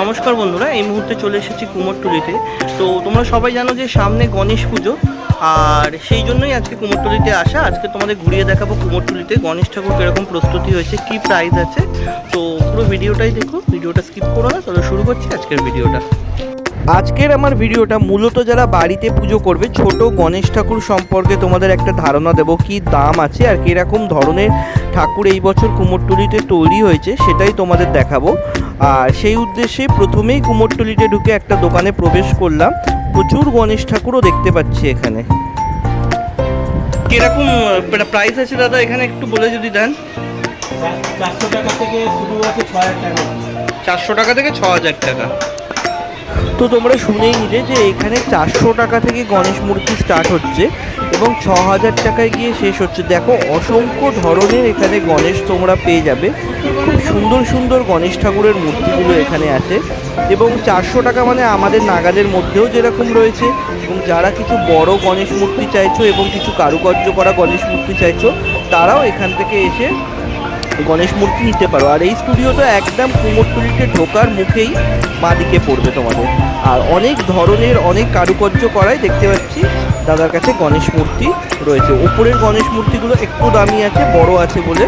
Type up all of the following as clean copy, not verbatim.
নমস্কার বন্ধুরা, এই মুহূর্তে চলে এসেছি কুমোরটুলিতে। তো তোমরা সবাই জানো যে সামনে গণেশ পুজো, আর সেই জন্যই আজকে কুমোরটুলিতে আসা। আজকে তোমাদের ঘুরিয়ে দেখাবো কুমোরটুলিতে গণেশ ঠাকুর কীরকম প্রস্তুতি হয়েছে, কী প্রাইস আছে। তো পুরো ভিডিওটাই দেখো, ভিডিওটা স্কিপ করো না। তাহলে শুরু করছি আজকের ভিডিওটা। আজকের আমার ভিডিওটা মূলত যারা বাড়িতে পুজো করবে ছোট গণেশ ঠাকুর সম্পর্কে তোমাদের একটা ধারণা দেবো, কী দাম আছে আর কীরকম ধরনের ঠাকুর এই বছর কুমোরটুলিতে তৈরি হয়েছে সেটাই তোমাদের দেখাবো। আর সেই উদ্দেশ্যে প্রথমেই কুমোরটুলিতে ঢুকে একটা দোকানে প্রবেশ করলাম। প্রচুর গণেশ ঠাকুরও দেখতে পাচ্ছি এখানে। কীরকম প্রাইস আছে দাদা এখানে একটু বলে যদি দেন। 400 টাকা থেকে শুরু আছে 6000 টাকা। 400 টাকা থেকে 6000 টাকা। তো তোমরা শুনেই নিলে যে এখানে 400 টাকা থেকে গণেশ মূর্তি স্টার্ট হচ্ছে এবং 6000 টাকায় গিয়ে শেষ হচ্ছে। দেখো অসংখ্য ধরনের এখানে গণেশ তোমরা পেয়ে যাবে। খুব সুন্দর সুন্দর গণেশ ঠাকুরের মূর্তিগুলো এখানে আছে এবং 400 টাকা মানে আমাদের নাগালের মধ্যেও যেরকম রয়েছে। এবং যারা কিছু বড় গণেশ মূর্তি চাইছো এবং কিছু কারুকার্য করা গণেশ মূর্তি চাইছো তারাও এখান থেকে এসে গণেশ মূর্তি নিতে পারো। আর এই স্টুডিওটা একদম কুমোরটুলিতে ঢোকার মুখেই বাঁদিকে পড়বে তোমাদের। আর অনেক ধরনের অনেক কারুকার্য করাই দেখতে পাচ্ছি দাদার কাছে গণেশ মূর্তি রয়েছে। উপরের গণেশ মূর্তিগুলো একটু দামি আছে, বড় আছে বলে।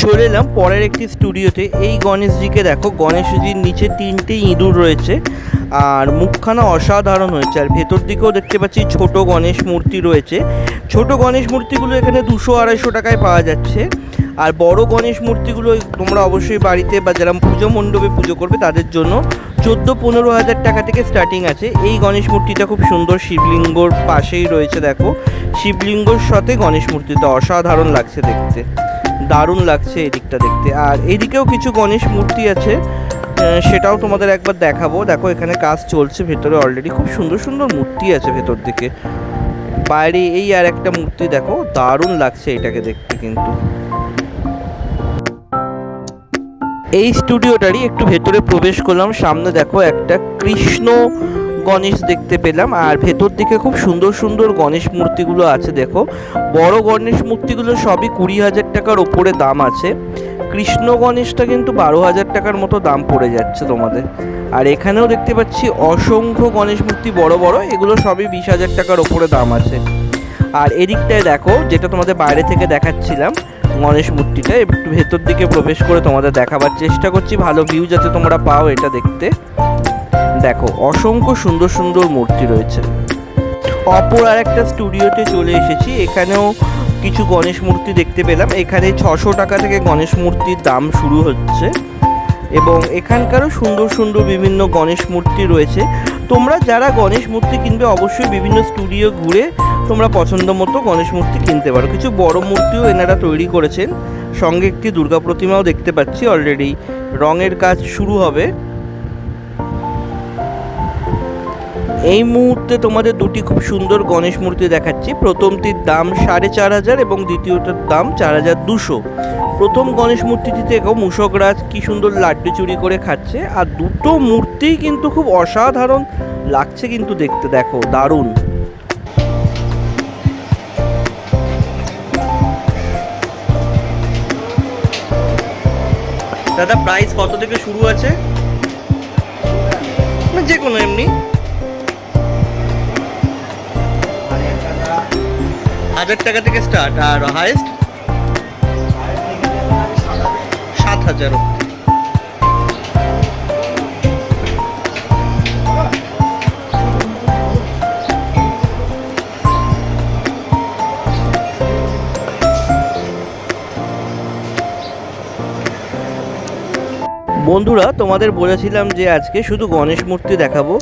চলে এলাম পরের একটি স্টুডিওতে। এই গণেশজিকে দেখো, গণেশজির নিচে 3টে ইঁদুর রয়েছে আর মুখখানা অসাধারণ হয়েছে। আর ভেতর দিকেও দেখতে পাচ্ছি ছোট গণেশ মূর্তি রয়েছে। ছোট গণেশ মূর্তিগুলো এখানে 200-250 টাকায় পাওয়া যাচ্ছে। আর বড় গণেশ মূর্তিগুলো তোমরা অবশ্যই বাড়িতে বা যারা পুজো মণ্ডপে পুজো করবে তাদের জন্য 14-15 হাজার টাকা থেকে স্টার্টিং আছে। এই গণেশ মূর্তিটা খুব সুন্দর, শিবলিঙ্গর পাশেই রয়েছে। দেখো শিবলিঙ্গর সাথে গণেশ মূর্তিটা অসাধারণ লাগছে দেখতে, দারুণ লাগছে এদিকটা দেখতে। আর এইদিকেও কিছু গণেশ মূর্তি আছে, সেটাও তোমাদের একবার দেখাবো। দেখো এখানে কাজ চলছে ভেতরে অলরেডি। খুব সুন্দর সুন্দর মূর্তি আছে ভেতর দিকে। বাইরে এই আর একটা মূর্তি দেখো, দারুণ লাগছে এটাকে দেখতে। কিন্তু এই স্টুডিওটারই একটু ভেতরে প্রবেশ করলাম। সামনে দেখো একটা কৃষ্ণ গণেশ দেখতে পেলাম। আর ভেতর দিকে খুব সুন্দর সুন্দর গণেশ মূর্তিগুলো আছে। দেখো বড় গণেশ মূর্তিগুলো সবই 20,000 টাকার ওপরে দাম আছে। কৃষ্ণ গণেশটা কিন্তু 12,000 টাকার মতো দাম পড়ে যাচ্ছে তোমাদের। আর এখানেও দেখতে পাচ্ছি অসংখ্য গণেশ মূর্তি বড় বড়, এগুলো সবই 20,000 টাকার ওপরে দাম আছে। আর এদিকটায় দেখো, যেটা তোমাদের বাইরে থেকে দেখাচ্ছিলাম গণেশ মূর্তিটা, একটু ভেতর দিকে প্রবেশ করে তোমাদের দেখাবার চেষ্টা করছি, ভালো ভিউ যাতে তোমরা পাও এটা দেখতে। দেখো অসংখ্য সুন্দর সুন্দর মূর্তি রয়েছে। অপর আর একটা স্টুডিওতে চলে এসেছি। এখানেও কিছু গণেশ মূর্তি দেখতে পেলাম। এখানে 600 টাকা থেকে গণেশ মূর্তির দাম শুরু হচ্ছে এবং এখানকারও সুন্দর সুন্দর বিভিন্ন গণেশ মূর্তি রয়েছে। তোমরা যারা গণেশ মূর্তি কিনবে অবশ্যই বিভিন্ন স্টুডিও ঘুরে তোমরা পছন্দ মতো গণেশ মূর্তি কিনতে পারো। কিছু বড় মূর্তিও এনারা তৈরি করেছেন, সঙ্গে একটি দুর্গা প্রতিমাও দেখতে পাচ্ছি। অলরেডি রঙের কাজ শুরু হবে। এই মুহূর্তে তোমাদের দুটি খুব সুন্দর গণেশ মূর্তি দেখাচ্ছি। প্রথমটির দাম 4,500 এবং দ্বিতীয়টার দাম 4,200। প্রথম গণেশ মূর্তিটি থেকেও মূষকরাজ কি সুন্দর লাড্ডু চুরি করে খাচ্ছে। আর দুটো মূর্তিই কিন্তু খুব অসাধারণ লাগছে কিন্তু দেখতে। দেখো দারুণ। দাদা প্রাইস কত থেকে শুরু আছে? না যে কোনো এমনি 1000 টাকা থেকে স্টার্ট, আর হাইয়েস্ট 7,000। বন্ধুরা, তোমাদের বলেছিলাম যে আজকে শুধু গণেশ মূর্তি দেখাবো,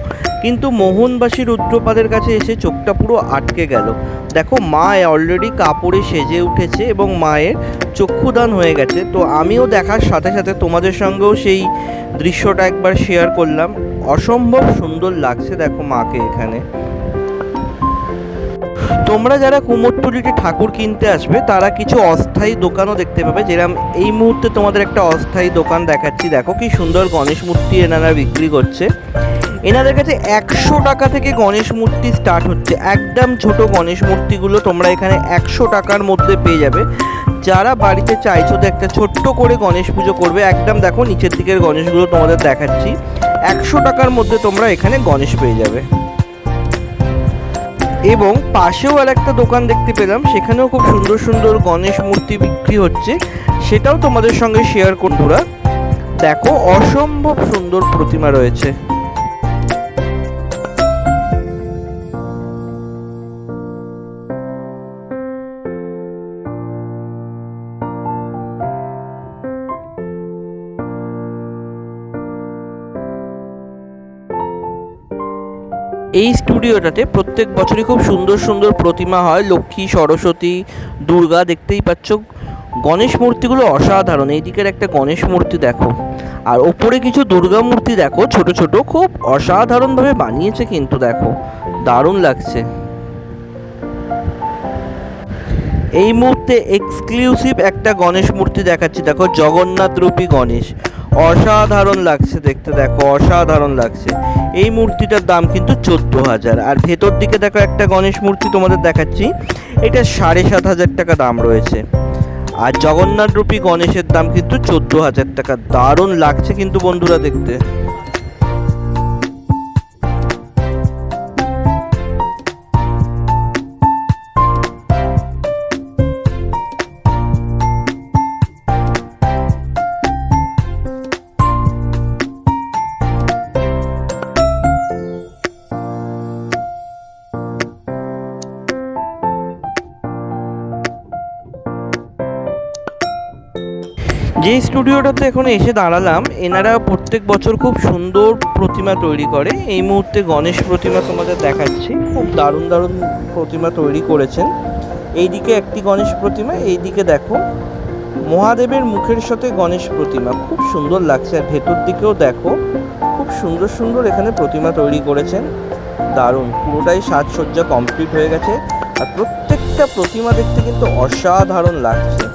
কিন্তু মোহনবাসী রুদ্রপাদের কাছে এসে চোখটা পুরো আটকে গেল। দেখো, মা অলরেডি কাপড়ে সেজে উঠেছে এবং মায়ের চক্ষুদান হয়ে গেছে। তো আমিও দেখার সাথে সাথে তোমাদের সঙ্গেও সেই দৃশ্যটা একবার শেয়ার করলাম। অসম্ভব সুন্দর লাগছে দেখো মাকে এখানে। তোমরা যারা কুমোরটুলিতে ঠাকুর কিনতে আসবে তারা কিছু অস্থায়ী দোকানও দেখতে পাবে, যেরকম এই মুহূর্তে তোমাদের একটা অস্থায়ী দোকান দেখাচ্ছি। দেখো কি সুন্দর গণেশ মূর্তি এনারা বিক্রি করছে। এনাদের কাছে 100 টাকা থেকে গণেশ মূর্তি স্টার্ট হচ্ছে। একদম ছোট গণেশ মূর্তিগুলো তোমরা এখানে 100 টাকার মধ্যে পেয়ে যাবে। যারা বাড়িতে চাইছো তো একটা ছোট্ট করে গণেশ পুজো করবে, একদম দেখো নিচের দিকের গণেশগুলো তোমাদের দেখাচ্ছি। 100 টাকার মধ্যে তোমরা এখানে গণেশ পেয়ে যাবে। এবং পাশেও আর একটা দোকান দেখতে পেলাম, সেখানেও খুব সুন্দর সুন্দর গণেশ মূর্তি বিক্রি হচ্ছে, সেটাও তোমাদের সঙ্গে শেয়ার বন্ধুরা। দেখো, অসম্ভব সুন্দর প্রতিমা রয়েছে। এই স্টুডিওটাতে প্রত্যেক বছরই খুব সুন্দর সুন্দর প্রতিমা হয়, লক্ষ্মী, সরস্বতী, দুর্গা। দেখতেই পাচ্ছ গণেশ মূর্তিগুলো অসাধারণ। এই দিকের একটা গণেশ মূর্তি দেখো, আর ওপরে কিছু দুর্গা মূর্তি দেখো, ছোট ছোট, খুব অসাধারণভাবে বানিয়েছে কিন্তু দেখো, দারুণ লাগছে। এই মুহূর্তে এক্সক্লুসিভ একটা গণেশ মূর্তি দেখাচ্ছি, দেখো জগন্নাথ রূপী গণেশ। অসাধারণ লাগছে দেখতে, দেখো অসাধারণ লাগছে। এই মূর্তিটার দাম কিন্তু 14,000। আর ভেতর দিকে দেখো একটা গণেশ মূর্তি তোমাদের দেখাচ্ছি, এটা 7,500 টাকা দাম রয়েছে। আর জগন্নাথ রূপী গণেশের দাম কিন্তু 14,000 টাকা। দারুণ লাগছে কিন্তু বন্ধুরা দেখতে। যে স্টুডিওটাতে এখন এসে দাঁড়ালাম, এনারা প্রত্যেক বছর খুব সুন্দর প্রতিমা তৈরি করে। এই মুহূর্তে গণেশ প্রতিমা তোমাদের দেখাচ্ছি, খুব দারুণ দারুণ প্রতিমা তৈরি করেছেন। এইদিকে একটি গণেশ প্রতিমা, এইদিকে দেখো মহাদেবের মুখের সাথে গণেশ প্রতিমা, খুব সুন্দর লাগছে। আর ভেতর দিকেও দেখো খুব সুন্দর সুন্দর এখানে প্রতিমা তৈরি করেছেন, দারুণ। পুরোটাই সাজসজ্জা কমপ্লিট হয়ে গেছে, আর প্রত্যেকটা প্রতিমা দেখতে কিন্তু অসাধারণ লাগছে।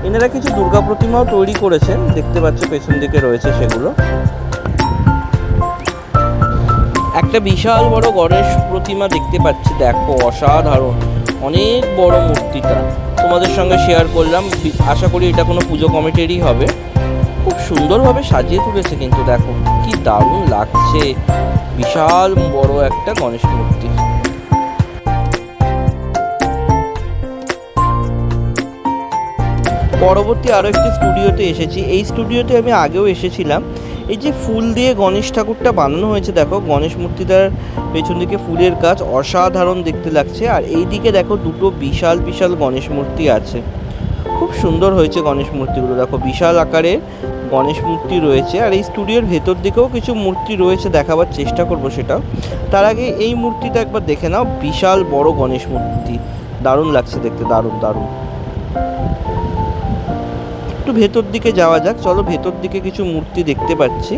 এনারা কিছু দুর্গা প্রতিমাও তৈরি করেছেন, দেখতে পাচ্ছ পেছন দিকে রয়েছে সেগুলো। একটা বিশাল বড় গণেশ প্রতিমা দেখতে পাচ্ছি, দেখো অসাধারণ, অনেক বড় মূর্তিটা তোমাদের সঙ্গে শেয়ার করলাম। আশা করি এটা কোনো পুজো কমিটিরই হবে। খুব সুন্দরভাবে সাজিয়ে তুলেছে কিন্তু দেখো কি দারুণ লাগছে, বিশাল বড় একটা গণেশ মূর্তি। পরবর্তী আরও একটি স্টুডিওতে এসেছি। এই স্টুডিওতে আমি আগেও এসেছিলাম। এই যে ফুল দিয়ে গণেশ ঠাকুরটা বানানো হয়েছে, দেখো গণেশ মূর্তিটার পেছন দিকে ফুলের কাজ, অসাধারণ দেখতে লাগছে। আর এই দিকে দেখো দুটো বিশাল বিশাল গণেশ মূর্তি আছে, খুব সুন্দর হয়েছে গণেশ মূর্তিগুলো। দেখো বিশাল আকারের গণেশ মূর্তি রয়েছে। আর এই স্টুডিওর ভেতর দিকেও কিছু মূর্তি রয়েছে, দেখাবার চেষ্টা করব সেটাও। তার আগে এই মূর্তিটা একবার দেখে নাও, বিশাল বড় গণেশ মূর্তি, দারুণ লাগছে দেখতে, দারুণ দারুণ। একটু ভেতর দিকে যাওয়া যাক, চলো। ভেতর দিকে কিছু মূর্তি দেখতে পাচ্ছি,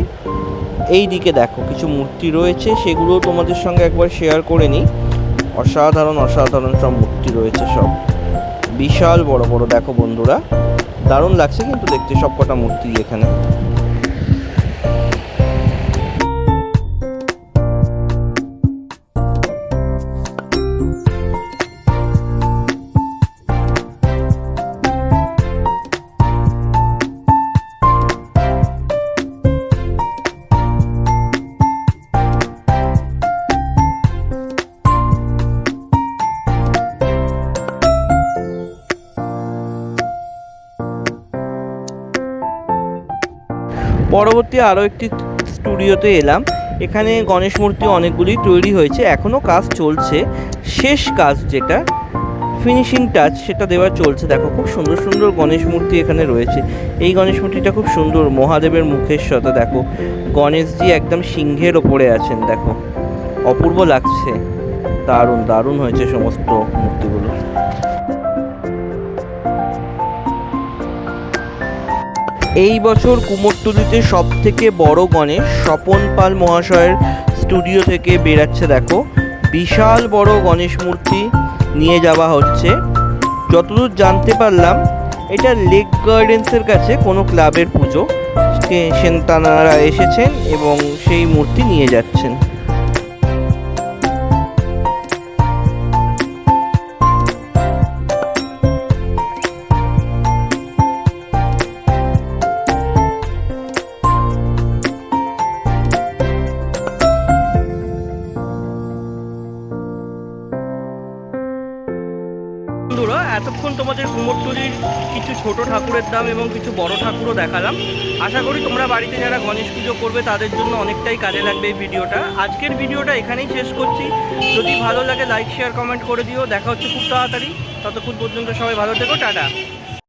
এই দিকে দেখো কিছু মূর্তি রয়েছে, সেগুলোও তোমাদের সঙ্গে একবার শেয়ার করে নিই। অসাধারণ অসাধারণ সব মূর্তি রয়েছে, সব বিশাল বড় বড়। দেখো বন্ধুরা, দারুণ লাগছে কিন্তু দেখতে সব কটা মূর্তি এখানে। পরবর্তী আরও একটি স্টুডিওতে এলাম। এখানে গণেশ মূর্তি অনেকগুলি তৈরি হয়েছে, এখনও কাজ চলছে। শেষ কাজ যেটা ফিনিশিং টাচ সেটা দেওয়া চলছে। দেখো খুব সুন্দর সুন্দর গণেশ মূর্তি এখানে রয়েছে। এই গণেশ মূর্তিটা খুব সুন্দর, মহাদেবের মুখের সাথে দেখো গণেশজি একদম সিংহের ওপরে আছেন। দেখো অপূর্ব লাগছে, দারুণ দারুণ হয়েছে সমস্ত মূর্তিগুলো। এই বছর কুমোরটুলিতে সব থেকে বড় গণেশ স্বপন পাল মহাশয়ের স্টুডিও থেকে বেরাচ্ছে। দেখো বিশাল বড় গণেশ মূর্তি নিয়ে যাওয়া হচ্ছে। যতদূর জানতে পারলাম এটা লেক গার্ডেন্সের কাছে কোনো ক্লাবের পুজো, তানারা এসেছেন এবং সেই মূর্তি নিয়ে যাচ্ছেন। বন্ধুরা, এতক্ষণ তোমাদের কুমোরটুলির কিছু ছোট ঠাকুরের দাম এবং কিছু বড় ঠাকুরও দেখালাম। আশা করি তোমরা বাড়িতে যারা গণেশ পুজো করবে তাদের জন্য অনেকটাই কাজে লাগবে এই ভিডিওটা। আজকের ভিডিওটা এখানেই শেষ করছি। যদি ভালো লাগে লাইক শেয়ার কমেন্ট করে দিও। দেখা হচ্ছে খুব তাড়াতাড়ি। ততক্ষণ পর্যন্ত সবাই ভালো থেকো, টাটা।